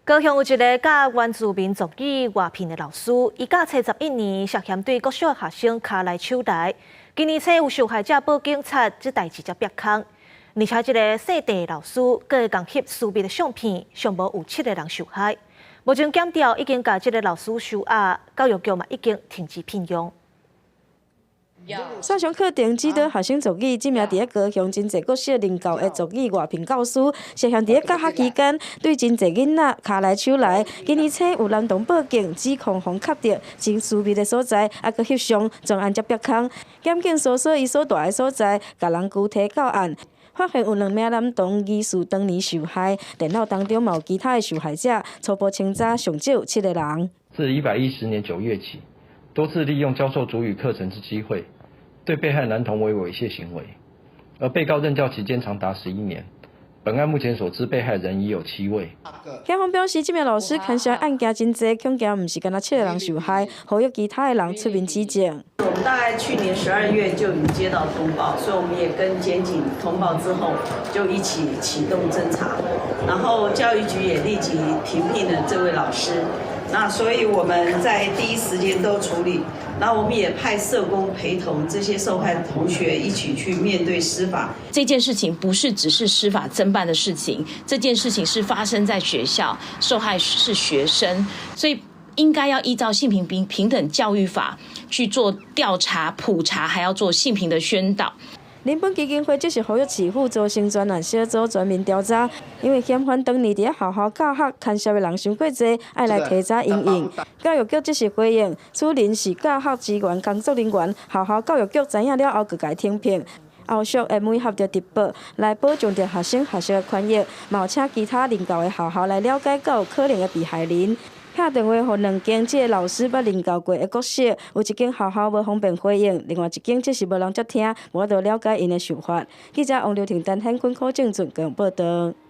高雄有一个教原住民族语外聘的老师，伊教册11年，涉嫌对国小学生卡来手来。今年初有受害者报警查，这代志才曝光。而且这个细地老师，佫会共翕私密的相片，上无有7个人受害。目前检调已经把这个老师收押，教育局嘛已经停止聘用。线上课程指导学生族语，这名伫高雄真济国小任教的族语外聘教师，涉嫌伫教学期间对真济囡仔卡来手来。今年初有男童报警，指控互夹着真私密的所在，还佫翕相，专案才曝光。检警搜索伊所在的所在，甲人具体到案。发现有2名男童疑似当年受害，电脑当中嘛有其他的受害者，初步清查上少7个人。自110年9月起，多次利用教授族语课程之机会，对被害男童为猥亵行为，而被告任教期间长达11年。本案目前所知被害人已有7位。警方表示，这名老师牵涉案件真济，恐惊不是干那7个人受害，呼吁其他的人出面指证。我们大概去年12月就已经接到通报，所以我们也跟检警通报之后，就一起启动侦查，然后教育局也立即停聘了这位老师。那所以我们在第一时间都处理，然后我们也派社工陪同这些受害同学一起去面对司法。这件事情不是只是司法侦办的事情，这件事情是发生在学校，受害是学生，所以应该要依照性平等教育法去做调查、普查，还要做性平的宣导。人本基金会即是呼吁市府组成专案小组全面调查，因为嫌犯当年伫学校教学牵涉的人伤过济，爱来提早应用。教育局即是回应，此人是教学资源工作人员，学校教育局知影了后，佮该停聘。后续会每合着直报来保障着学生学习的权益，嘛有请其他任教的学校来了解到有可能的被害人。打电话予2间即个老师捌任教过的国小，有1间学校无方便回应，另外1间即是无人接听，无法度了解因的想法。记者王刘婷、陈hen坤、柯正准共报道。